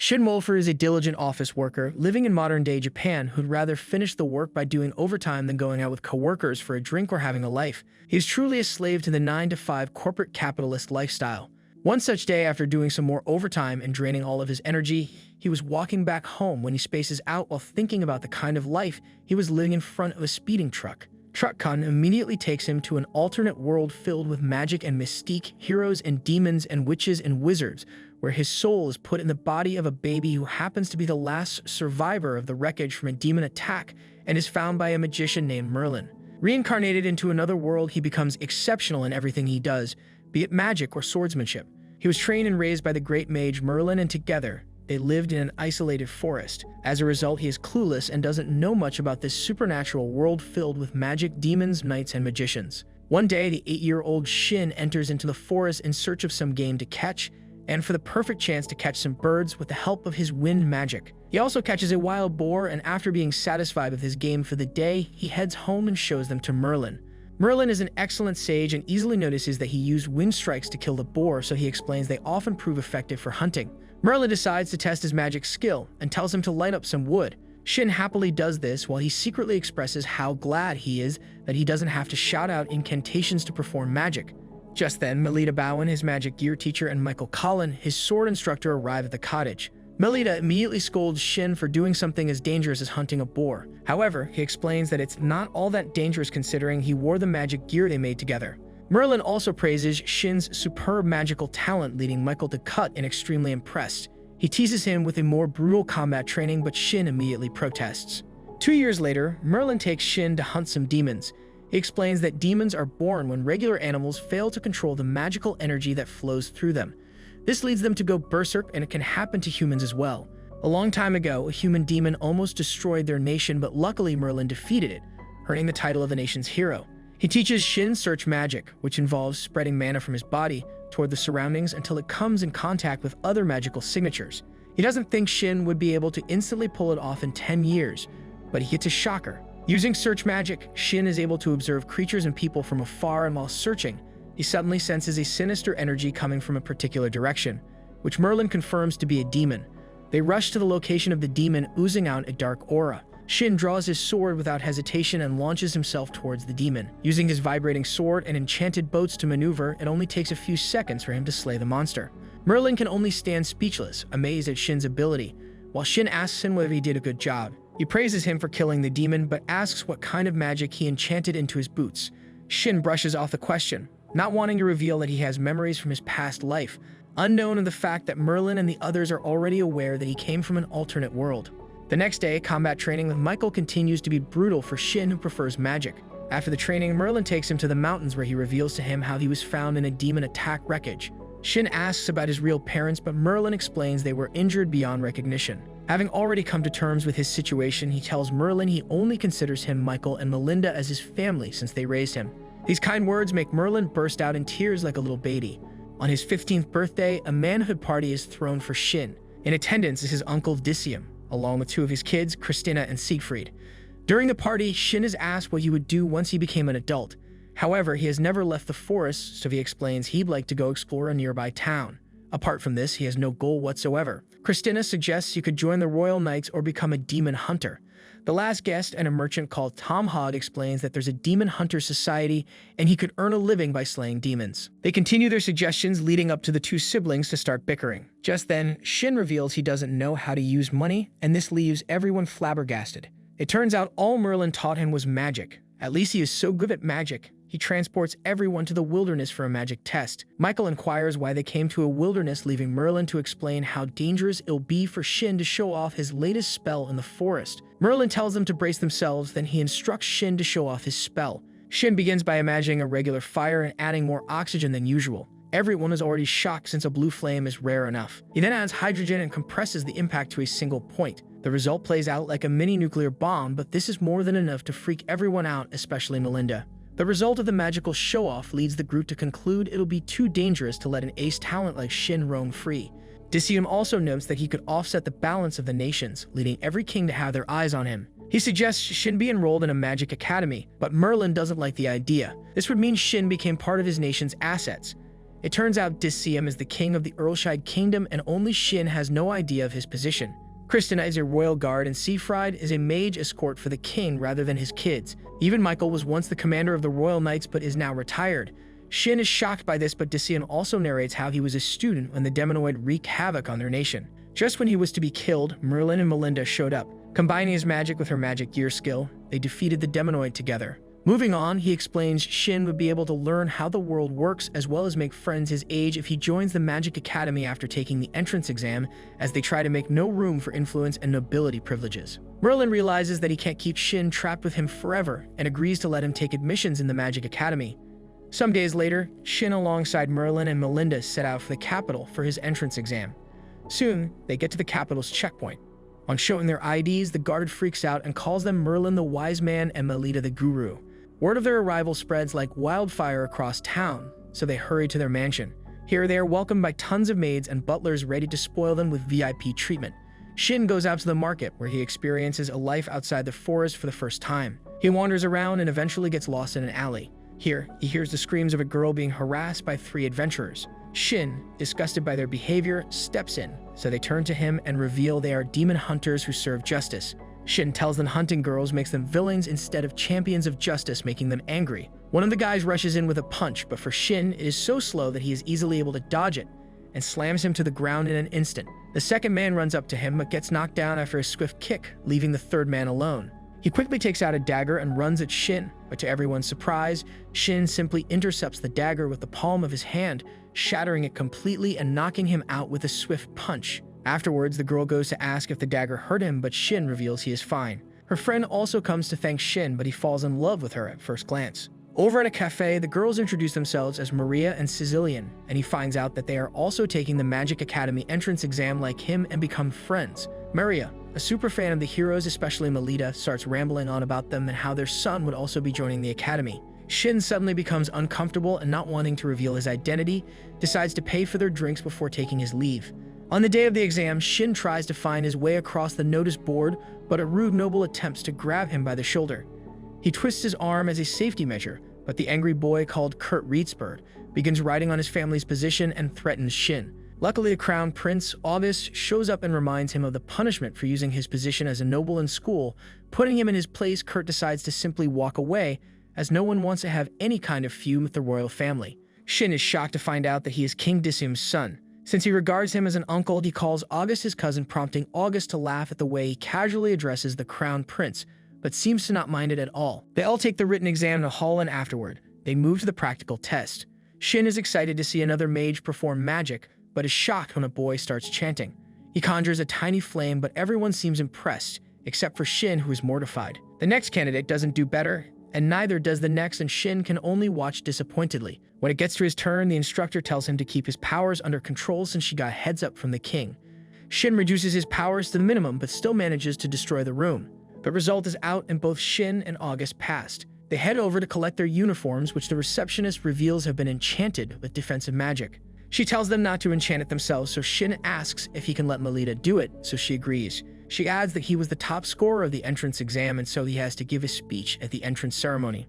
Shin Wolford is a diligent office worker living in modern-day Japan who'd rather finish the work by doing overtime than going out with coworkers for a drink or having a life. He is truly a slave to the 9-to-5 corporate capitalist lifestyle. One such day, after doing some more overtime and draining all of his energy, he was walking back home when he spaces out while thinking about the kind of life he was living in front of a speeding truck. Truck-kun immediately takes him to an alternate world filled with magic and mystique, heroes and demons and witches and wizards, where his soul is put in the body of a baby who happens to be the last survivor of the wreckage from a demon attack and is found by a magician named Merlin. Reincarnated into another world, he becomes exceptional in everything he does, be it magic or swordsmanship. He was trained and raised by the great mage Merlin, and together, they lived in an isolated forest. As a result, he is clueless and doesn't know much about this supernatural world filled with magic, demons, knights, and magicians. One day, the 8-year-old Shin enters into the forest in search of some game to catch, and for the perfect chance to catch some birds with the help of his wind magic. He also catches a wild boar, and after being satisfied with his game for the day, he heads home and shows them to Merlin. Merlin is an excellent sage and easily notices that he used wind strikes to kill the boar, so he explains they often prove effective for hunting. Merlin decides to test his magic skill and tells him to light up some wood. Shin happily does this while he secretly expresses how glad he is that he doesn't have to shout out incantations to perform magic. Just then, Melita Bowen, his magic gear teacher, and Michael Collin, his sword instructor, arrive at the cottage. Melita immediately scolds Shin for doing something as dangerous as hunting a boar. However, he explains that it's not all that dangerous considering he wore the magic gear they made together. Merlin also praises Shin's superb magical talent, leading Michael to cut and extremely impressed. He teases him with a more brutal combat training, but Shin immediately protests. 2 years later, Merlin takes Shin to hunt some demons. He explains that demons are born when regular animals fail to control the magical energy that flows through them. This leads them to go berserk, and it can happen to humans as well. A long time ago, a human demon almost destroyed their nation, but luckily Merlin defeated it, earning the title of the nation's hero. He teaches Shin search magic, which involves spreading mana from his body toward the surroundings until it comes in contact with other magical signatures. He doesn't think Shin would be able to instantly pull it off in 10 years, but he gets a shocker. Using search magic, Shin is able to observe creatures and people from afar, and while searching, he suddenly senses a sinister energy coming from a particular direction, which Merlin confirms to be a demon. They rush to the location of the demon, oozing out a dark aura. Shin draws his sword without hesitation and launches himself towards the demon. Using his vibrating sword and enchanted boats to maneuver, it only takes a few seconds for him to slay the monster. Merlin can only stand speechless, amazed at Shin's ability, while Shin asks him whether he did a good job. He praises him for killing the demon, but asks what kind of magic he enchanted into his boots. Shin brushes off the question, not wanting to reveal that he has memories from his past life, unknown of the fact that Merlin and the others are already aware that he came from an alternate world. The next day, combat training with Michael continues to be brutal for Shin, who prefers magic. After the training, Merlin takes him to the mountains where he reveals to him how he was found in a demon attack wreckage. Shin asks about his real parents, but Merlin explains they were injured beyond recognition. Having already come to terms with his situation, he tells Merlin he only considers him, Michael, and Melinda as his family since they raised him. These kind words make Merlin burst out in tears like a little baby. On his 15th birthday, a manhood party is thrown for Shin. In attendance is his uncle Dicium, along with 2 of his kids, Christina and Siegfried. During the party, Shin is asked what he would do once he became an adult. However, he has never left the forest, so he explains he'd like to go explore a nearby town. Apart from this, he has no goal whatsoever. Christina suggests he could join the Royal Knights or become a demon hunter. The last guest, and a merchant called Tom Hogg, explains that there's a demon hunter society and he could earn a living by slaying demons. They continue their suggestions, leading up to the 2 siblings to start bickering. Just then, Shin reveals he doesn't know how to use money, and this leaves everyone flabbergasted. It turns out all Merlin taught him was magic. At least he is so good at magic, he transports everyone to the wilderness for a magic test. Michael inquires why they came to a wilderness, leaving Merlin to explain how dangerous it'll be for Shin to show off his latest spell in the forest. Merlin tells them to brace themselves, then he instructs Shin to show off his spell. Shin begins by imagining a regular fire and adding more oxygen than usual. Everyone is already shocked since a blue flame is rare enough. He then adds hydrogen and compresses the impact to a single point. The result plays out like a mini nuclear bomb, but this is more than enough to freak everyone out, especially Melinda. The result of the magical show-off leads the group to conclude it'll be too dangerous to let an ace talent like Shin roam free. Dicium also notes that he could offset the balance of the nations, leading every king to have their eyes on him. He suggests Shin be enrolled in a magic academy, but Merlin doesn't like the idea. This would mean Shin became part of his nation's assets. It turns out Disseum is the king of the Earlshire Kingdom, and only Shin has no idea of his position. Christina is a royal guard, and Seafried is a mage escort for the king rather than his kids. Even Michael was once the commander of the Royal Knights but is now retired. Shin is shocked by this, but Disseum also narrates how he was a student when the Demonoid wreaked havoc on their nation. Just when he was to be killed, Merlin and Melinda showed up. Combining his magic with her magic gear skill, they defeated the Demonoid together. Moving on, he explains Shin would be able to learn how the world works as well as make friends his age if he joins the Magic Academy after taking the entrance exam, as they try to make no room for influence and nobility privileges. Merlin realizes that he can't keep Shin trapped with him forever and agrees to let him take admissions in the Magic Academy. Some days later, Shin alongside Merlin and Melinda set out for the capital for his entrance exam. Soon, they get to the capital's checkpoint. On showing their IDs, the guard freaks out and calls them Merlin the Wise Man and Melita the Guru. Word of their arrival spreads like wildfire across town, so they hurry to their mansion. Here they are welcomed by tons of maids and butlers ready to spoil them with VIP treatment. Shin goes out to the market, where he experiences a life outside the forest for the first time. He wanders around and eventually gets lost in an alley. Here, he hears the screams of a girl being harassed by 3 adventurers. Shin, disgusted by their behavior, steps in, so they turn to him and reveal they are demon hunters who serve justice. Shin tells them hunting girls makes them villains instead of champions of justice, making them angry. One of the guys rushes in with a punch, but for Shin, it is so slow that he is easily able to dodge it and slams him to the ground in an instant. The second man runs up to him but gets knocked down after a swift kick, leaving the third man alone. He quickly takes out a dagger and runs at Shin, but to everyone's surprise, Shin simply intercepts the dagger with the palm of his hand, shattering it completely and knocking him out with a swift punch. Afterwards, the girl goes to ask if the dagger hurt him, but Shin reveals he is fine. Her friend also comes to thank Shin, but he falls in love with her at first glance. Over at a cafe, the girls introduce themselves as Maria and Sicilian, and he finds out that they are also taking the Magic Academy entrance exam like him and become friends. Maria, a super fan of the heroes, especially Melita, starts rambling on about them and how their son would also be joining the academy. Shin suddenly becomes uncomfortable and, not wanting to reveal his identity, decides to pay for their drinks before taking his leave. On the day of the exam, Shin tries to find his way across the notice board, but a rude noble attempts to grab him by the shoulder. He twists his arm as a safety measure, but the angry boy called Kurt Reedsburg begins writing on his family's position and threatens Shin. Luckily, the Crown Prince, August, shows up and reminds him of the punishment for using his position as a noble in school. Putting him in his place, Kurt decides to simply walk away, as no one wants to have any kind of feud with the royal family. Shin is shocked to find out that he is King Disseum's son. Since he regards him as an uncle, he calls August his cousin, prompting August to laugh at the way he casually addresses the Crown Prince, but seems to not mind it at all. They all take the written exam in a hall, and afterward, they move to the practical test. Shin is excited to see another mage perform magic, but is shocked when a boy starts chanting. He conjures a tiny flame, but everyone seems impressed, except for Shin, who is mortified. The next candidate doesn't do better, and neither does the next, and Shin can only watch disappointedly. When it gets to his turn, the instructor tells him to keep his powers under control since she got a heads up from the king. Shin reduces his powers to the minimum, but still manages to destroy the room. The result is out, and both Shin and August passed. They head over to collect their uniforms, which the receptionist reveals have been enchanted with defensive magic. She tells them not to enchant it themselves, so Shin asks if he can let Melita do it, so she agrees. She adds that he was the top scorer of the entrance exam, and so he has to give a speech at the entrance ceremony.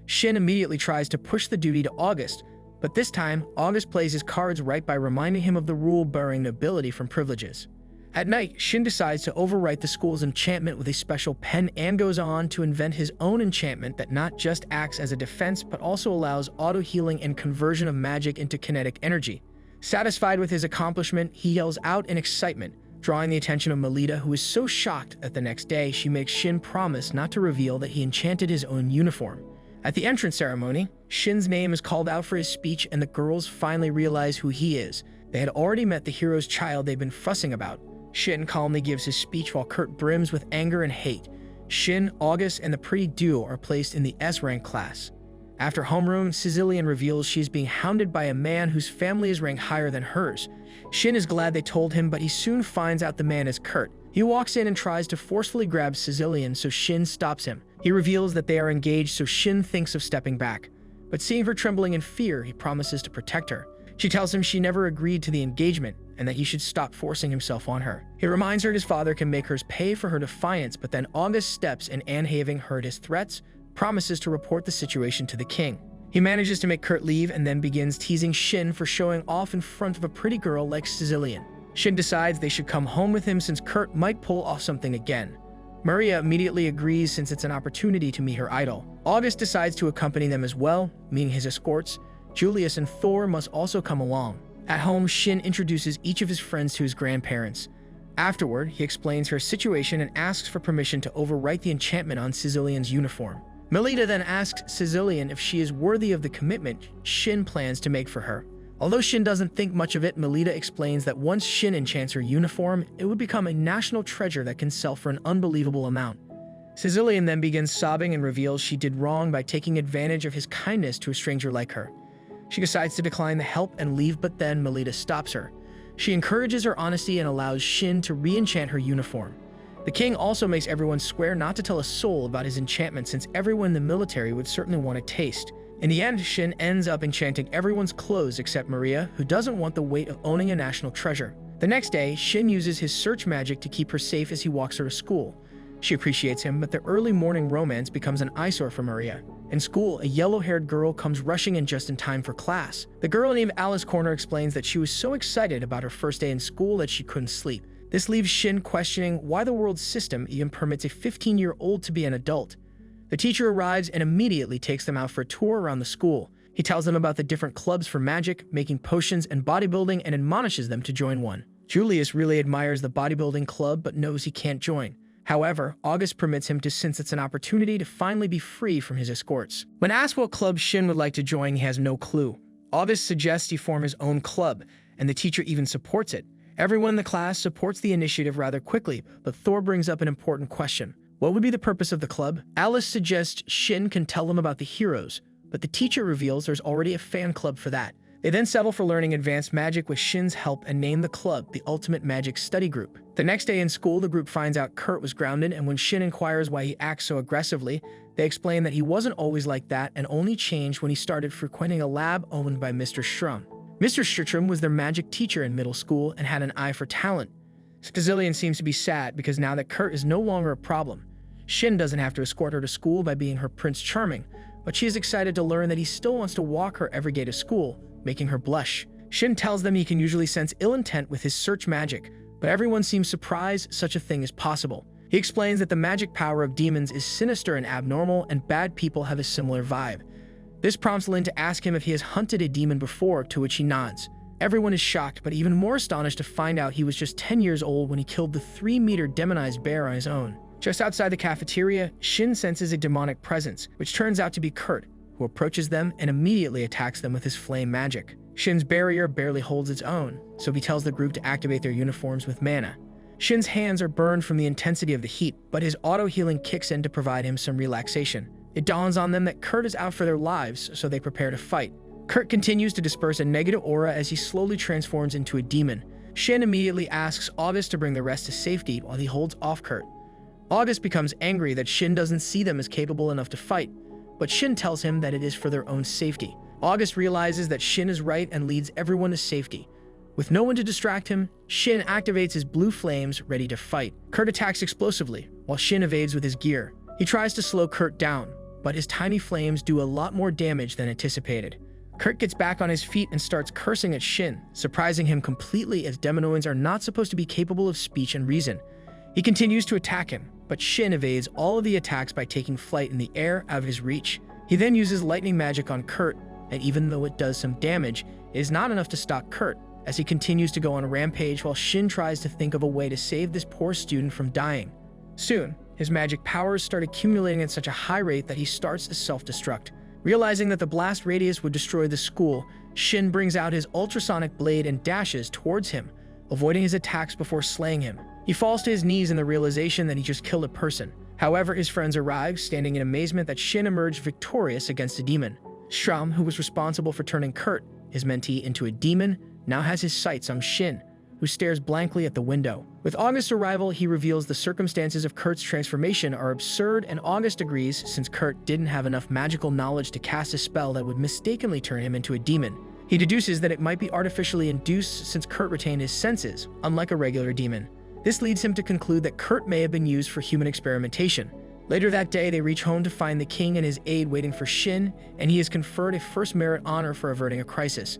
Shin immediately tries to push the duty to August, but this time, August plays his cards right by reminding him of the rule barring nobility from privileges. At night, Shin decides to overwrite the school's enchantment with a special pen and goes on to invent his own enchantment that not just acts as a defense but also allows auto-healing and conversion of magic into kinetic energy. Satisfied with his accomplishment, he yells out in excitement, drawing the attention of Melita, who is so shocked that the next day she makes Shin promise not to reveal that he enchanted his own uniform. At the entrance ceremony, Shin's name is called out for his speech, and the girls finally realize who he is. They had already met the hero's child they've been fussing about. Shin calmly gives his speech while Kurt brims with anger and hate. Shin, August, and the pretty duo are placed in the S-rank class. After homeroom, Sicilian reveals she's being hounded by a man whose family is ranked higher than hers. Shin is glad they told him, but he soon finds out the man is Kurt. He walks in and tries to forcefully grab Sicilian, so Shin stops him. He reveals that they are engaged, so Shin thinks of stepping back. But seeing her trembling in fear, he promises to protect her. She tells him she never agreed to the engagement and that he should stop forcing himself on her. He reminds her his father can make hers pay for her defiance, but then August steps in, and having heard his threats, promises to report the situation to the king. He manages to make Kurt leave and then begins teasing Shin for showing off in front of a pretty girl like Sicilian. Shin decides they should come home with him since Kurt might pull off something again. Maria immediately agrees since it's an opportunity to meet her idol. August decides to accompany them as well, meaning his escorts. Julius and Thor must also come along. At home, Shin introduces each of his friends to his grandparents. Afterward, he explains her situation and asks for permission to overwrite the enchantment on Sicilian's uniform. Melita then asks Sicilian if she is worthy of the commitment Shin plans to make for her. Although Shin doesn't think much of it, Melita explains that once Shin enchants her uniform, it would become a national treasure that can sell for an unbelievable amount. Sicilian then begins sobbing and reveals she did wrong by taking advantage of his kindness to a stranger like her. She decides to decline the help and leave, but then Melita stops her. She encourages her honesty and allows Shin to re-enchant her uniform. The king also makes everyone swear not to tell a soul about his enchantment since everyone in the military would certainly want a taste. In the end, Shin ends up enchanting everyone's clothes except Maria, who doesn't want the weight of owning a national treasure. The next day, Shin uses his search magic to keep her safe as he walks her to school. She appreciates him, but their early morning romance becomes an eyesore for Maria. In school, a yellow-haired girl comes rushing in just in time for class. The girl named Alice Corner explains that she was so excited about her first day in school that she couldn't sleep. This leaves Shin questioning why the world's system even permits a 15-year-old to be an adult. The teacher arrives and immediately takes them out for a tour around the school. He tells them about the different clubs for magic, making potions, and bodybuilding, and admonishes them to join one. Julius really admires the bodybuilding club but knows he can't join. However, August permits him to since it's an opportunity to finally be free from his escorts. When asked what club Shin would like to join, he has no clue. August suggests he form his own club, and the teacher even supports it. Everyone in the class supports the initiative rather quickly, but Thor brings up an important question. What would be the purpose of the club? Alice suggests Shin can tell them about the heroes, but the teacher reveals there's already a fan club for that. They then settle for learning advanced magic with Shin's help and name the club the Ultimate Magic Study Group. The next day in school, the group finds out Kurt was grounded, and when Shin inquires why he acts so aggressively, they explain that he wasn't always like that and only changed when he started frequenting a lab owned by Mr. Strum. Mr. Strum was their magic teacher in middle school and had an eye for talent. Sicilian seems to be sad because now that Kurt is no longer a problem, Shin doesn't have to escort her to school by being her Prince Charming, but she is excited to learn that he still wants to walk her every day to school, making her blush. Shin tells them he can usually sense ill intent with his search magic, but everyone seems surprised such a thing is possible. He explains that the magic power of demons is sinister and abnormal, and bad people have a similar vibe. This prompts Lin to ask him if he has hunted a demon before, to which he nods. Everyone is shocked, but even more astonished to find out he was just 10 years old when he killed the 3-meter demonized bear on his own. Just outside the cafeteria, Shin senses a demonic presence, which turns out to be Kurt, who approaches them and immediately attacks them with his flame magic. Shin's barrier barely holds its own, so he tells the group to activate their uniforms with mana. Shin's hands are burned from the intensity of the heat, but his auto-healing kicks in to provide him some relaxation. It dawns on them that Kurt is out for their lives, so they prepare to fight. Kurt continues to disperse a negative aura as he slowly transforms into a demon. Shin immediately asks August to bring the rest to safety while he holds off Kurt. August becomes angry that Shin doesn't see them as capable enough to fight, but Shin tells him that it is for their own safety. August realizes that Shin is right and leads everyone to safety. With no one to distract him, Shin activates his blue flames, ready to fight. Kurt attacks explosively, while Shin evades with his gear. He tries to slow Kurt down, but his tiny flames do a lot more damage than anticipated. Kurt gets back on his feet and starts cursing at Shin, surprising him completely as Demonoids are not supposed to be capable of speech and reason. He continues to attack him, but Shin evades all of the attacks by taking flight in the air out of his reach. He then uses lightning magic on Kurt, and even though it does some damage, it is not enough to stop Kurt, as he continues to go on a rampage while Shin tries to think of a way to save this poor student from dying. Soon, his magic powers start accumulating at such a high rate that he starts to self-destruct. Realizing that the blast radius would destroy the school, Shin brings out his ultrasonic blade and dashes towards him, avoiding his attacks before slaying him. He falls to his knees in the realization that he just killed a person. However, his friends arrive, standing in amazement that Shin emerged victorious against a demon. Strum, who was responsible for turning Kurt, his mentee, into a demon, now has his sights on Shin, who stares blankly at the window. With August's arrival, he reveals the circumstances of Kurt's transformation are absurd, and August agrees since Kurt didn't have enough magical knowledge to cast a spell that would mistakenly turn him into a demon. He deduces that it might be artificially induced since Kurt retained his senses, unlike a regular demon. This leads him to conclude that Kurt may have been used for human experimentation. Later that day, they reach home to find the king and his aide waiting for Shin, and he is conferred a first merit honor for averting a crisis.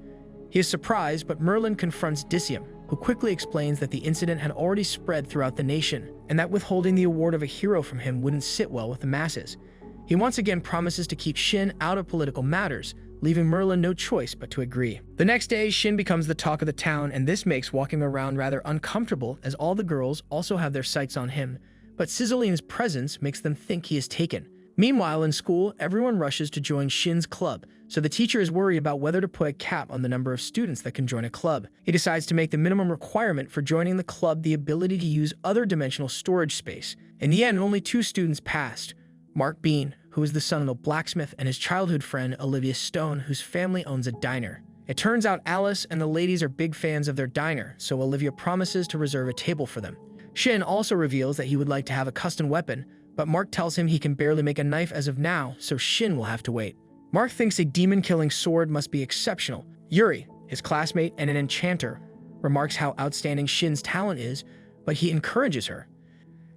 He is surprised, but Merlin confronts Dicium, who quickly explains that the incident had already spread throughout the nation, and that withholding the award of a hero from him wouldn't sit well with the masses. He once again promises to keep Shin out of political matters, leaving Merlin no choice but to agree. The next day, Shin becomes the talk of the town, and this makes walking around rather uncomfortable as all the girls also have their sights on him, but Scissorline's presence makes them think he is taken. Meanwhile, in school, everyone rushes to join Shin's club, so the teacher is worried about whether to put a cap on the number of students that can join a club. He decides to make the minimum requirement for joining the club the ability to use other dimensional storage space. In the end, only 2 students passed: Mark Bean, who is the son of a blacksmith, and his childhood friend, Olivia Stone, whose family owns a diner. It turns out Alice and the ladies are big fans of their diner, so Olivia promises to reserve a table for them. Shin also reveals that he would like to have a custom weapon, but Mark tells him he can barely make a knife as of now, so Shin will have to wait. Mark thinks a demon-killing sword must be exceptional. Yuri, his classmate and an enchanter, remarks how outstanding Shin's talent is, but he encourages her.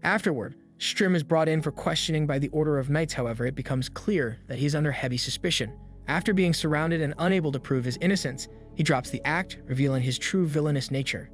Afterward, Strim is brought in for questioning by the Order of Knights. However, it becomes clear that he is under heavy suspicion. After being surrounded and unable to prove his innocence, he drops the act, revealing his true villainous nature.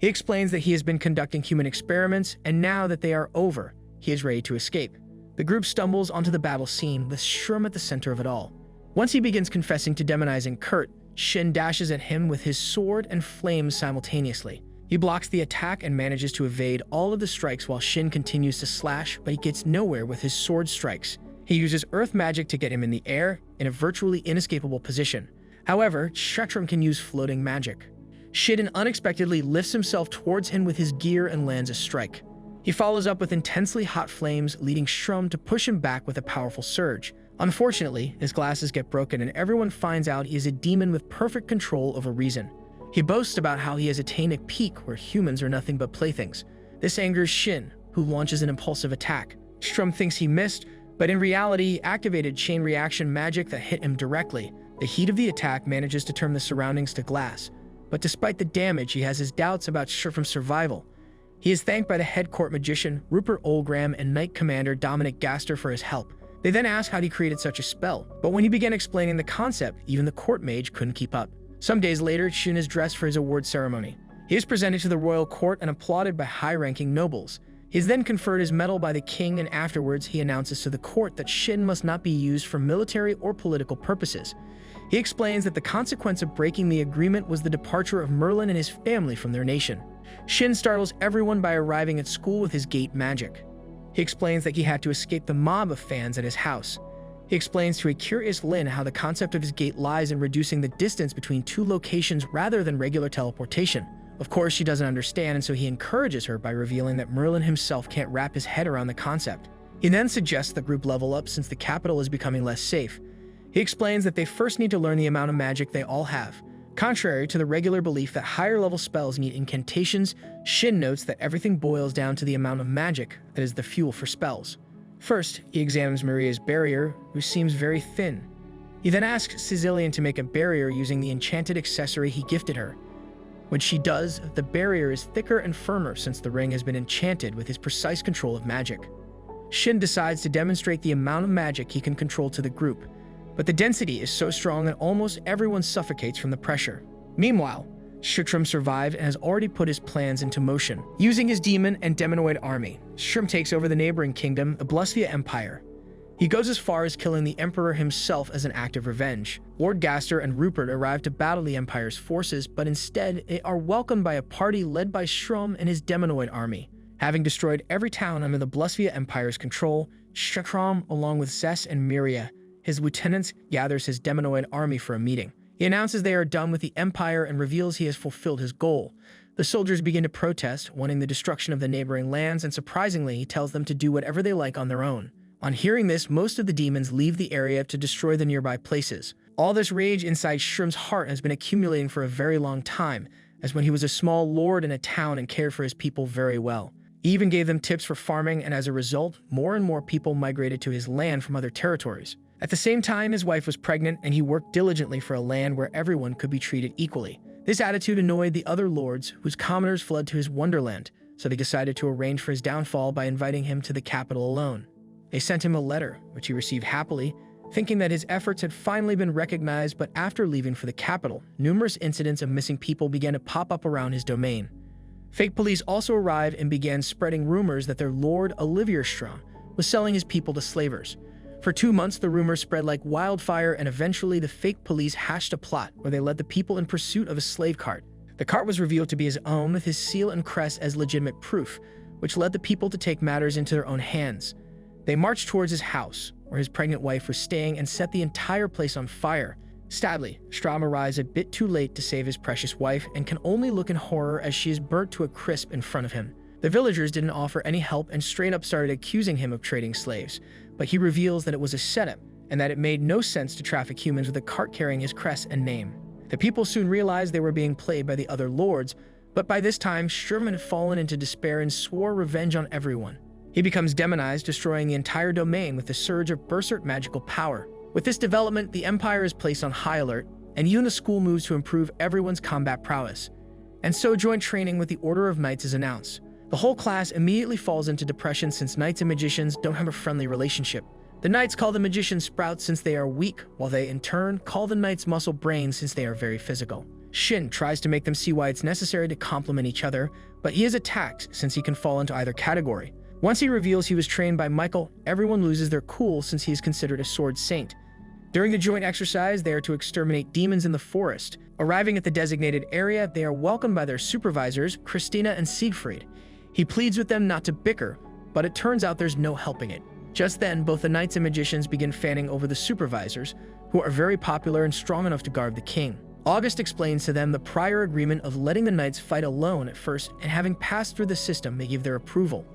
He explains that he has been conducting human experiments, and now that they are over, he is ready to escape. The group stumbles onto the battle scene, with Strim at the center of it all. Once he begins confessing to demonizing Kurt, Shin dashes at him with his sword and flames simultaneously. He blocks the attack and manages to evade all of the strikes while Shin continues to slash, but he gets nowhere with his sword strikes. He uses earth magic to get him in the air, in a virtually inescapable position. However, Strim can use floating magic. Shin unexpectedly lifts himself towards him with his gear and lands a strike. He follows up with intensely hot flames, leading Strum to push him back with a powerful surge. Unfortunately, his glasses get broken and everyone finds out he is a demon with perfect control over reason. He boasts about how he has attained a peak where humans are nothing but playthings. This angers Shin, who launches an impulsive attack. Strum thinks he missed, but in reality, he activated chain reaction magic that hit him directly. The heat of the attack manages to turn the surroundings to glass, but despite the damage, he has his doubts about Strum's survival. He is thanked by the head court magician, Rupert Olgram, and Knight Commander Dominic Gaster for his help. They then ask how he created such a spell, but when he began explaining the concept, even the court mage couldn't keep up. Some days later, Shin is dressed for his award ceremony. He is presented to the royal court and applauded by high-ranking nobles. He is then conferred his medal by the king, and afterwards he announces to the court that Shin must not be used for military or political purposes. He explains that the consequence of breaking the agreement was the departure of Merlin and his family from their nation. Shin startles everyone by arriving at school with his gate magic. He explains that he had to escape the mob of fans at his house. He explains to a curious Lin how the concept of his gate lies in reducing the distance between 2 locations rather than regular teleportation. Of course, she doesn't understand, and so he encourages her by revealing that Merlin himself can't wrap his head around the concept. He then suggests the group level up since the capital is becoming less safe. He explains that they first need to learn the amount of magic they all have. Contrary to the regular belief that higher-level spells need incantations, Shin notes that everything boils down to the amount of magic that is the fuel for spells. First, he examines Maria's barrier, which seems very thin. He then asks Sicilian to make a barrier using the enchanted accessory he gifted her. When she does, the barrier is thicker and firmer since the ring has been enchanted with his precise control of magic. Shin decides to demonstrate the amount of magic he can control to the group, but the density is so strong that almost everyone suffocates from the pressure. Meanwhile, Strum survived and has already put his plans into motion. Using his demon and demonoid army, Strum takes over the neighboring kingdom, the Blusvia Empire. He goes as far as killing the Emperor himself as an act of revenge. Lord Gaster and Rupert arrive to battle the Empire's forces, but instead they are welcomed by a party led by Strum and his demonoid army. Having destroyed every town under the Blusvia Empire's control, Strum, along with Zess and Miria, his lieutenants, gathers his demonoid army for a meeting. He announces they are done with the Empire and reveals he has fulfilled his goal. The soldiers begin to protest, wanting the destruction of the neighboring lands, and surprisingly, he tells them to do whatever they like on their own. On hearing this, most of the demons leave the area to destroy the nearby places. All this rage inside Strum's heart has been accumulating for a very long time, as when he was a small lord in a town and cared for his people very well. He even gave them tips for farming, and as a result, more and more people migrated to his land from other territories. At the same time, his wife was pregnant, and he worked diligently for a land where everyone could be treated equally. This attitude annoyed the other lords, whose commoners fled to his wonderland, so they decided to arrange for his downfall by inviting him to the capital alone. They sent him a letter, which he received happily, thinking that his efforts had finally been recognized, but after leaving for the capital, numerous incidents of missing people began to pop up around his domain. Fake police also arrived and began spreading rumors that their lord, Olivierstrom, was selling his people to slavers. For 2 months, the rumors spread like wildfire, and eventually the fake police hatched a plot where they led the people in pursuit of a slave cart. The cart was revealed to be his own, with his seal and crest as legitimate proof, which led the people to take matters into their own hands. They marched towards his house, where his pregnant wife was staying, and set the entire place on fire. Sadly, Strom arrives a bit too late to save his precious wife and can only look in horror as she is burnt to a crisp in front of him. The villagers didn't offer any help and straight up started accusing him of trading slaves, but he reveals that it was a setup and that it made no sense to traffic humans with a cart carrying his crest and name. The people soon realized they were being played by the other lords, but by this time, Strom had fallen into despair and swore revenge on everyone. He becomes demonized, destroying the entire domain with a surge of berserk magical power. With this development, the Empire is placed on high alert, and even the school moves to improve everyone's combat prowess. And so joint training with the Order of Knights is announced. The whole class immediately falls into depression since knights and magicians don't have a friendly relationship. The knights call the magicians sprouts since they are weak, while they, in turn, call the knights muscle brains since they are very physical. Shin tries to make them see why it's necessary to complement each other, but he is attacked since he can fall into either category. Once he reveals he was trained by Michael, everyone loses their cool since he is considered a sword saint. During the joint exercise, they are to exterminate demons in the forest. Arriving at the designated area, they are welcomed by their supervisors, Christina and Siegfried. He pleads with them not to bicker, but it turns out there's no helping it. Just then, both the knights and magicians begin fanning over the supervisors, who are very popular and strong enough to guard the king. August explains to them the prior agreement of letting the knights fight alone at first, and having passed through the system, they give their approval.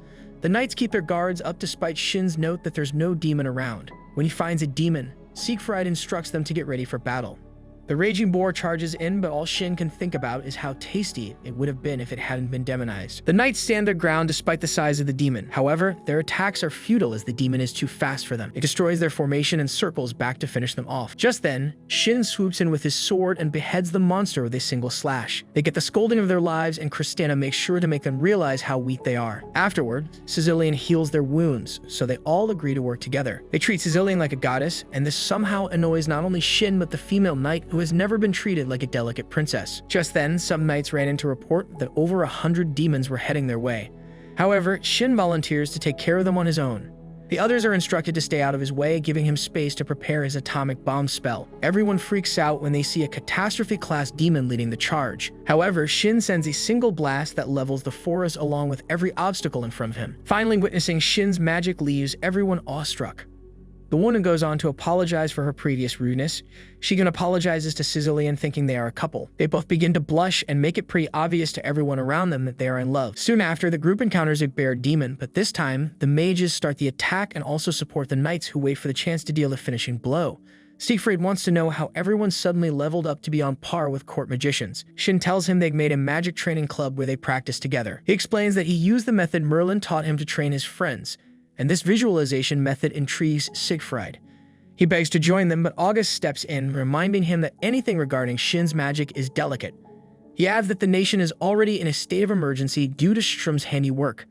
The knights keep their guards up despite Shin's note that there's no demon around. When he finds a demon, Siegfried instructs them to get ready for battle. The raging boar charges in, but all Shin can think about is how tasty it would have been if it hadn't been demonized. The knights stand their ground despite the size of the demon. However, their attacks are futile as the demon is too fast for them. It destroys their formation and circles back to finish them off. Just then, Shin swoops in with his sword and beheads the monster with a single slash. They get the scolding of their lives, and Christina makes sure to make them realize how weak they are. Afterward, Sicilian heals their wounds, so they all agree to work together. They treat Sicilian like a goddess, and this somehow annoys not only Shin but the female knight, who has never been treated like a delicate princess. Just then, some knights ran in to report that over 100 demons were heading their way. However, Shin volunteers to take care of them on his own. The others are instructed to stay out of his way, giving him space to prepare his atomic bomb spell. Everyone freaks out when they see a catastrophe-class demon leading the charge. However, Shin sends a single blast that levels the forest along with every obstacle in front of him. Finally, witnessing Shin's magic leaves everyone awestruck. The woman goes on to apologize for her previous rudeness. She even apologizes to Sicilian, thinking they are a couple. They both begin to blush and make it pretty obvious to everyone around them that they are in love. Soon after, the group encounters a bear demon, but this time, the mages start the attack and also support the knights, who wait for the chance to deal the finishing blow. Siegfried wants to know how everyone suddenly leveled up to be on par with court magicians. Shin tells him they've made a magic training club where they practice together. He explains that he used the method Merlin taught him to train his friends, and this visualization method intrigues Siegfried. He begs to join them, but August steps in, reminding him that anything regarding Shin's magic is delicate. He adds that the nation is already in a state of emergency due to Strom's handiwork.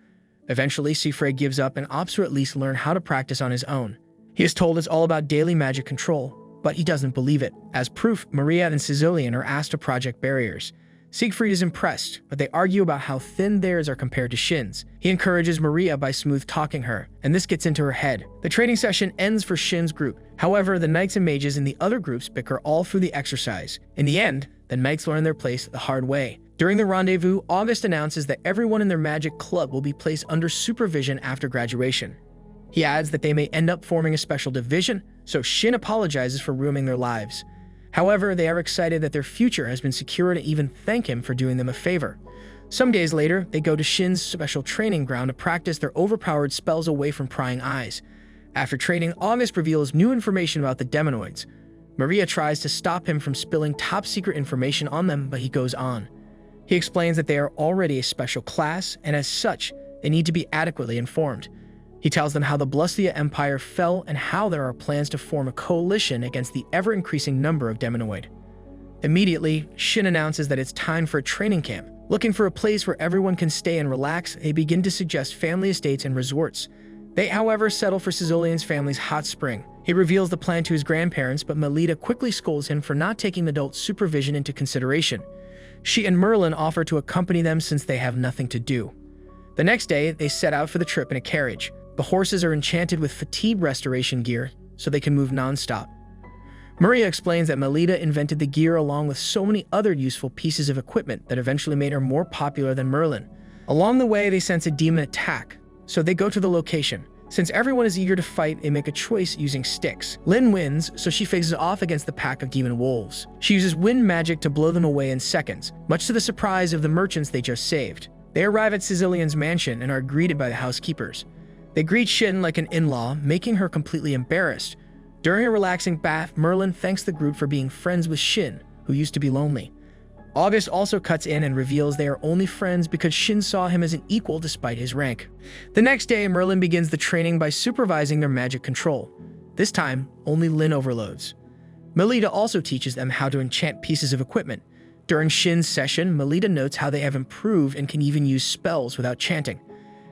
Eventually, Siegfried gives up and opts to at least learn how to practice on his own. He is told it's all about daily magic control, but he doesn't believe it. As proof, Maria and Sicilian are asked to project barriers. Siegfried is impressed, but they argue about how thin theirs are compared to Shin's. He encourages Maria by smooth-talking her, and this gets into her head. The training session ends for Shin's group. However, the knights and mages in the other groups bicker all through the exercise. In the end, the knights learn their place the hard way. During the rendezvous, August announces that everyone in their magic club will be placed under supervision after graduation. He adds that they may end up forming a special division, so Shin apologizes for ruining their lives. However, they are excited that their future has been secured and even thank him for doing them a favor. Some days later, they go to Shin's special training ground to practice their overpowered spells away from prying eyes. After training, August reveals new information about the demonoids. Maria tries to stop him from spilling top-secret information on them, but he goes on. He explains that they are already a special class, and as such, they need to be adequately informed. He tells them how the Blustia Empire fell and how there are plans to form a coalition against the ever-increasing number of demonoid. Immediately, Shin announces that it's time for a training camp. Looking for a place where everyone can stay and relax, they begin to suggest family estates and resorts. They, however, settle for Sicilian's family's hot spring. He reveals the plan to his grandparents, but Melita quickly scolds him for not taking adult supervision into consideration. She and Merlin offer to accompany them since they have nothing to do. The next day, they set out for the trip in a carriage. The horses are enchanted with fatigue restoration gear, so they can move non-stop. Maria explains that Melita invented the gear along with so many other useful pieces of equipment that eventually made her more popular than Merlin. Along the way, they sense a demon attack, so they go to the location. Since everyone is eager to fight, they make a choice using sticks. Lynn wins, so she faces off against the pack of demon wolves. She uses wind magic to blow them away in seconds, much to the surprise of the merchants they just saved. They arrive at Sicilian's mansion and are greeted by the housekeepers. They greet Shin like an in-law, making her completely embarrassed. During a relaxing bath, Merlin thanks the group for being friends with Shin, who used to be lonely. August also cuts in and reveals they are only friends because Shin saw him as an equal despite his rank. The next day, Merlin begins the training by supervising their magic control. This time, only Lynn overloads. Melita also teaches them how to enchant pieces of equipment. During Shin's session, Melita notes how they have improved and can even use spells without chanting.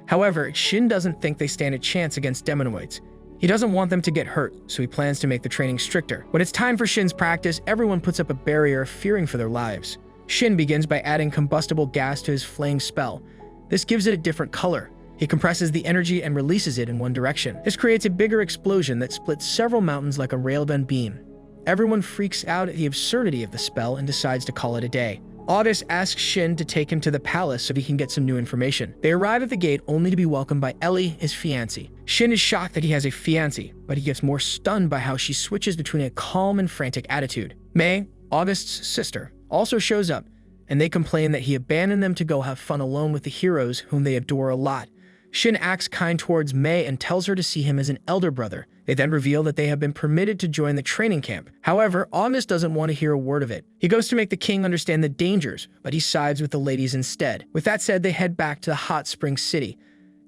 However, Shin doesn't think they stand a chance against demonoids. He doesn't want them to get hurt, so he plans to make the training stricter. When it's time for Shin's practice, everyone puts up a barrier, fearing for their lives. Shin begins by adding combustible gas to his flame spell. This gives it a different color. He compresses the energy and releases it in one direction. This creates a bigger explosion that splits several mountains like a railgun beam. Everyone freaks out at the absurdity of the spell and decides to call it a day. August asks Shin to take him to the palace so he can get some new information. They arrive at the gate only to be welcomed by Ellie, his fiancée. Shin is shocked that he has a fiancée, but he gets more stunned by how she switches between a calm and frantic attitude. May, August's sister, also shows up, and they complain that he abandoned them to go have fun alone with the heroes whom they adore a lot. Shin acts kind towards May and tells her to see him as an elder brother. They then reveal that they have been permitted to join the training camp. However, August doesn't want to hear a word of it. He goes to make the king understand the dangers, but he sides with the ladies instead. With that said, they head back to the hot spring city.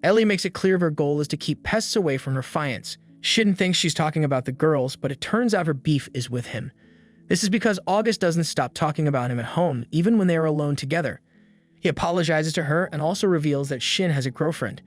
Ellie makes it clear her goal is to keep pests away from her fiancé. Shin thinks she's talking about the girls, but it turns out her beef is with him. This is because August doesn't stop talking about him at home, even when they are alone together. He apologizes to her and also reveals that Shin has a girlfriend.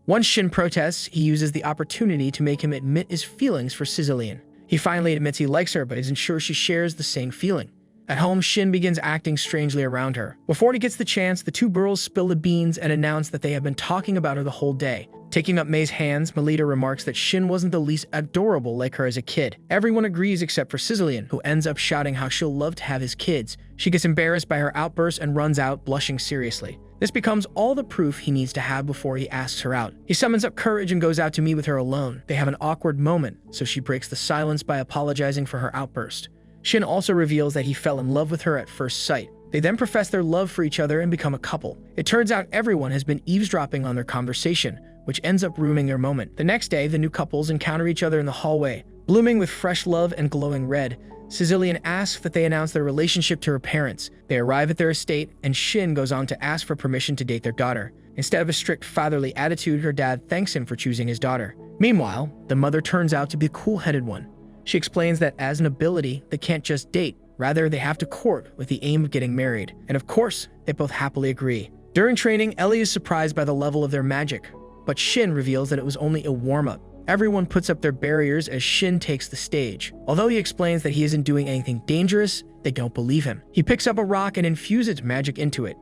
Once Shin protests, he uses the opportunity to make him admit his feelings for Sicilian. He finally admits he likes her, but isn't sure she shares the same feeling. At home, Shin begins acting strangely around her. Before he gets the chance, the two girls spill the beans and announce that they have been talking about her the whole day. Taking up May's hands, Melita remarks that Shin wasn't the least adorable like her as a kid. Everyone agrees except for Sicilian, who ends up shouting how she'll love to have his kids. She gets embarrassed by her outburst and runs out, blushing seriously. This becomes all the proof he needs to have before he asks her out. He summons up courage and goes out to meet with her alone. They have an awkward moment, so she breaks the silence by apologizing for her outburst. Shin also reveals that he fell in love with her at first sight. They then profess their love for each other and become a couple. It turns out everyone has been eavesdropping on their conversation, which ends up ruining their moment. The next day, the new couples encounter each other in the hallway. Blooming with fresh love and glowing red, Sicilian asks that they announce their relationship to her parents. They arrive at their estate, and Shin goes on to ask for permission to date their daughter. Instead of a strict fatherly attitude, her dad thanks him for choosing his daughter. Meanwhile, the mother turns out to be the cool-headed one. She explains that as an ability, they can't just date. Rather, they have to court with the aim of getting married. And of course, they both happily agree. During training, Ellie is surprised by the level of their magic, but Shin reveals that it was only a warm-up. Everyone puts up their barriers as Shin takes the stage. Although he explains that he isn't doing anything dangerous, they don't believe him. He picks up a rock and infuses magic into it.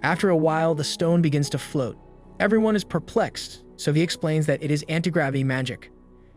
After a while, the stone begins to float. Everyone is perplexed, so he explains that it is anti-gravity magic.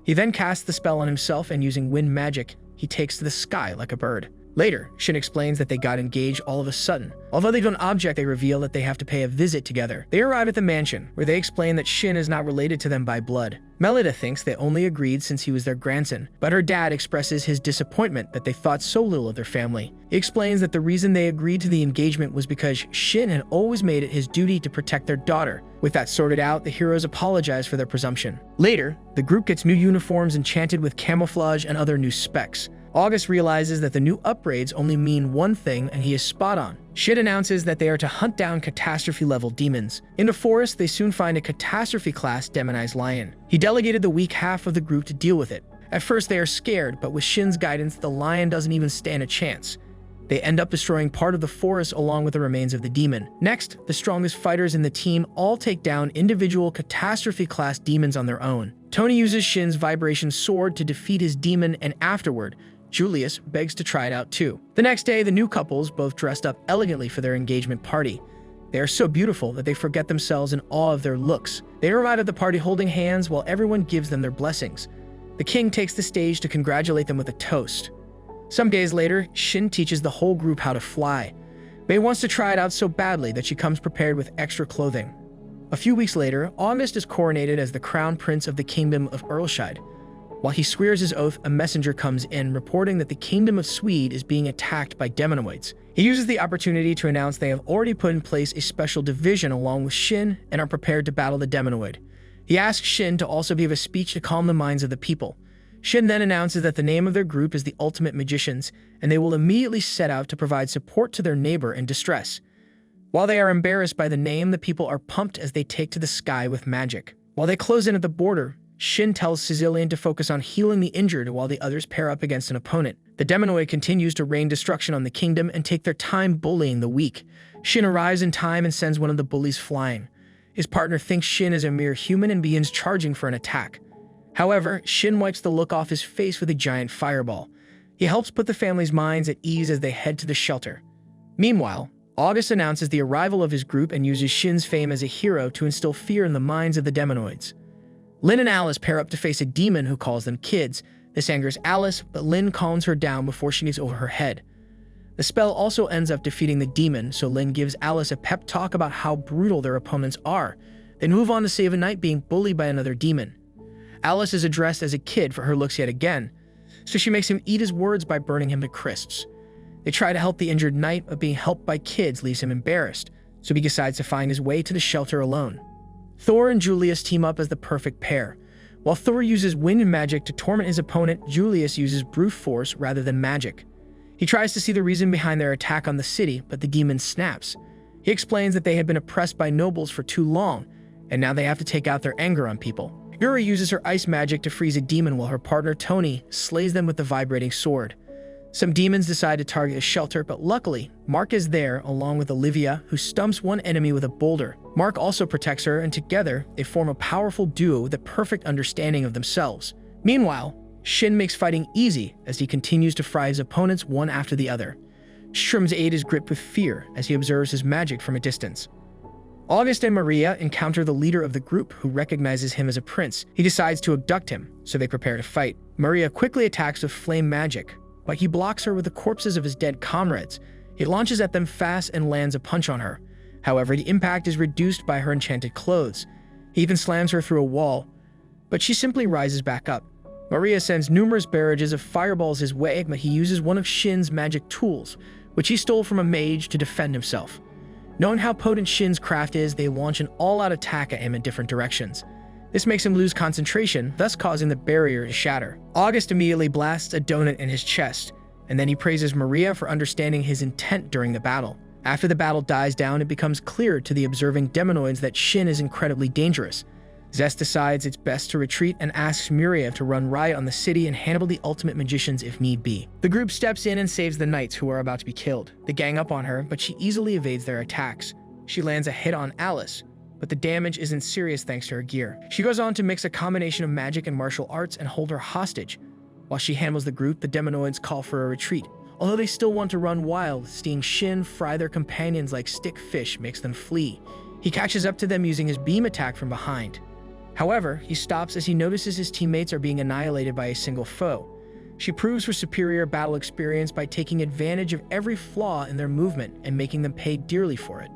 He then casts the spell on himself, and using wind magic, he takes to the sky like a bird. Later, Shin explains that they got engaged all of a sudden. Although they don't object, they reveal that they have to pay a visit together. They arrive at the mansion, where they explain that Shin is not related to them by blood. Melita thinks they only agreed since he was their grandson, but her dad expresses his disappointment that they thought so little of their family. He explains that the reason they agreed to the engagement was because Shin had always made it his duty to protect their daughter. With that sorted out, the heroes apologize for their presumption. Later, the group gets new uniforms enchanted with camouflage and other new specs. August realizes that the new upgrades only mean one thing, and he is spot on. Shin announces that they are to hunt down catastrophe-level demons. In the forest, they soon find a catastrophe-class demonized lion. He delegated the weak half of the group to deal with it. At first, they are scared, but with Shin's guidance, the lion doesn't even stand a chance. They end up destroying part of the forest along with the remains of the demon. Next, the strongest fighters in the team all take down individual catastrophe-class demons on their own. Tony uses Shin's vibration sword to defeat his demon, and afterward, Julius begs to try it out too. The next day, the new couples both dressed up elegantly for their engagement party. They are so beautiful that they forget themselves in awe of their looks. They arrive at the party holding hands while everyone gives them their blessings. The king takes the stage to congratulate them with a toast. Some days later, Shin teaches the whole group how to fly. May wants to try it out so badly that she comes prepared with extra clothing. A few weeks later, August is coronated as the crown prince of the kingdom of Earlshide. While he swears his oath, a messenger comes in reporting that the kingdom of Swede is being attacked by demonoids. He uses the opportunity to announce they have already put in place a special division along with Shin and are prepared to battle the demonoid. He asks Shin to also give a speech to calm the minds of the people. Shin then announces that the name of their group is the Ultimate Magicians, and they will immediately set out to provide support to their neighbor in distress. While they are embarrassed by the name, the people are pumped as they take to the sky with magic. While they close in at the border, Shin tells Sicilian to focus on healing the injured while the others pair up against an opponent. The demonoid continues to rain destruction on the kingdom and take their time bullying the weak. Shin arrives in time and sends one of the bullies flying. His partner thinks Shin is a mere human and begins charging for an attack. However, Shin wipes the look off his face with a giant fireball. He helps put the family's minds at ease as they head to the shelter. Meanwhile, August announces the arrival of his group and uses Shin's fame as a hero to instill fear in the minds of the demonoids. Lynn and Alice pair up to face a demon who calls them kids. This angers Alice, but Lynn calms her down before she gets over her head. The spell also ends up defeating the demon, so Lynn gives Alice a pep talk about how brutal their opponents are. They move on to save a knight being bullied by another demon. Alice is addressed as a kid for her looks yet again, so she makes him eat his words by burning him to crisps. They try to help the injured knight, but being helped by kids leaves him embarrassed, so he decides to find his way to the shelter alone. Thor and Julius team up as the perfect pair. While Thor uses wind magic to torment his opponent, Julius uses brute force rather than magic. He tries to see the reason behind their attack on the city, but the demon snaps. He explains that they had been oppressed by nobles for too long, and now they have to take out their anger on people. Yuri uses her ice magic to freeze a demon while her partner Tony slays them with the vibrating sword. Some demons decide to target a shelter, but luckily, Mark is there along with Olivia, who stumps one enemy with a boulder. Mark also protects her, and together, they form a powerful duo with a perfect understanding of themselves. Meanwhile, Shin makes fighting easy as he continues to fry his opponents one after the other. Shrim's aide is gripped with fear as he observes his magic from a distance. August and Maria encounter the leader of the group, who recognizes him as a prince. He decides to abduct him, so they prepare to fight. Maria quickly attacks with flame magic, but he blocks her with the corpses of his dead comrades. He launches at them fast and lands a punch on her. However, the impact is reduced by her enchanted clothes. He even slams her through a wall, but she simply rises back up. Maria sends numerous barrages of fireballs his way, but he uses one of Shin's magic tools, which he stole from a mage, to defend himself. Knowing how potent Shin's craft is, they launch an all-out attack at him in different directions. This makes him lose concentration, thus causing the barrier to shatter. August immediately blasts a donut in his chest, and then he praises Maria for understanding his intent during the battle. After the battle dies down, it becomes clear to the observing demonoids that Shin is incredibly dangerous. Zest decides it's best to retreat and asks Maria to run riot on the city and handle the Ultimate Magicians if need be. The group steps in and saves the knights who are about to be killed. They gang up on her, but she easily evades their attacks. She lands a hit on Alice, but the damage isn't serious thanks to her gear. She goes on to mix a combination of magic and martial arts and hold her hostage. While she handles the group, the demonoids call for a retreat. Although they still want to run wild, seeing Shin fry their companions like stick fish makes them flee. He catches up to them using his beam attack from behind. However, he stops as he notices his teammates are being annihilated by a single foe. She proves her superior battle experience by taking advantage of every flaw in their movement and making them pay dearly for it.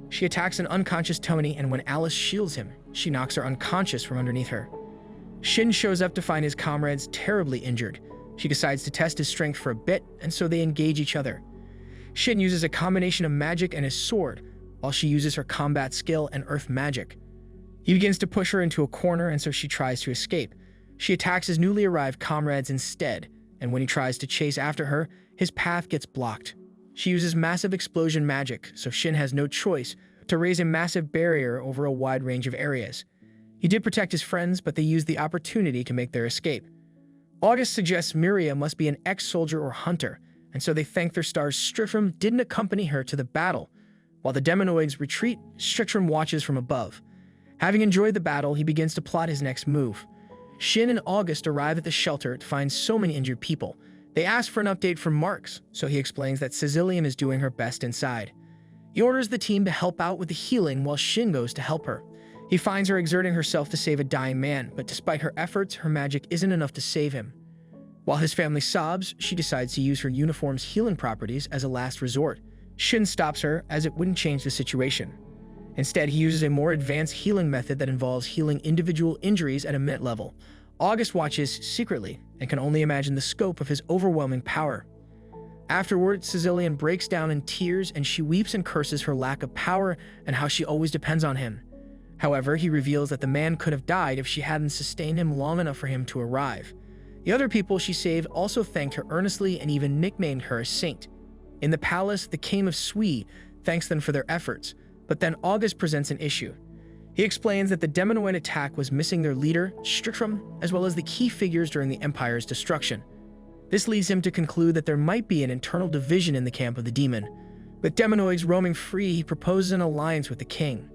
She attacks an unconscious Tony, and when Alice shields him, she knocks her unconscious from underneath her. Shin shows up to find his comrades terribly injured. She decides to test his strength for a bit, and so they engage each other. Shin uses a combination of magic and his sword, while she uses her combat skill and earth magic. He begins to push her into a corner, and so she tries to escape. She attacks his newly arrived comrades instead, and when he tries to chase after her, his path gets blocked. She uses massive explosion magic, so Shin has no choice to raise a massive barrier over a wide range of areas. He did protect his friends, but they used the opportunity to make their escape. August suggests Miria must be an ex-soldier or hunter, and so they thank their stars. Strickrum didn't accompany her to the battle. While the Demonoids retreat, Strickrum watches from above. Having enjoyed the battle, he begins to plot his next move. Shin and August arrive at the shelter to find so many injured people. They ask for an update from Marks, so he explains that Cecilium is doing her best inside. He orders the team to help out with the healing while Shin goes to help her. He finds her exerting herself to save a dying man, but despite her efforts, her magic isn't enough to save him. While his family sobs, she decides to use her uniform's healing properties as a last resort. Shin stops her, as it wouldn't change the situation. Instead, he uses a more advanced healing method that involves healing individual injuries at a minute level. August watches secretly and can only imagine the scope of his overwhelming power. Afterward, Cecilian breaks down in tears and she weeps and curses her lack of power and how she always depends on him. However, he reveals that the man could have died if she hadn't sustained him long enough for him to arrive. The other people she saved also thanked her earnestly and even nicknamed her a saint. In the palace, the King of Sui thanks them for their efforts, but then August presents an issue. He explains that the Demonoid attack was missing their leader, Strickrum, as well as the key figures during the Empire's destruction. This leads him to conclude that there might be an internal division in the camp of the demon. With Demonoids roaming free, he proposes an alliance with the king.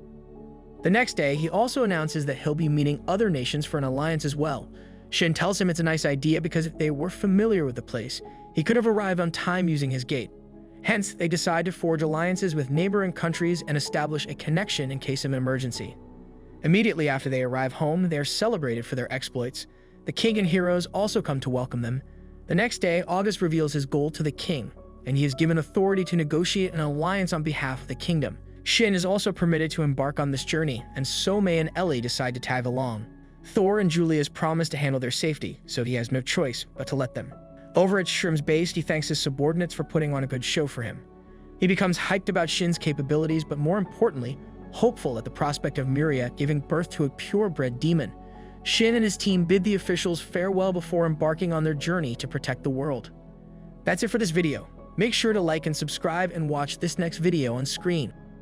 The next day, he also announces that he'll be meeting other nations for an alliance as well. Shin tells him it's a nice idea because if they were familiar with the place, he could have arrived on time using his gate. Hence, they decide to forge alliances with neighboring countries and establish a connection in case of an emergency. Immediately after they arrive home, they are celebrated for their exploits. The king and heroes also come to welcome them. The next day, August reveals his goal to the king, and he is given authority to negotiate an alliance on behalf of the kingdom. Shin is also permitted to embark on this journey, and so May and Ellie decide to tag along. Thor and Julia's promise to handle their safety, so he has no choice but to let them. Over at Shrim's base, he thanks his subordinates for putting on a good show for him. He becomes hyped about Shin's capabilities, but more importantly, hopeful at the prospect of Miria giving birth to a purebred demon. Shin and his team bid the officials farewell before embarking on their journey to protect the world. That's it for this video. Make sure to like and subscribe and watch this next video on screen.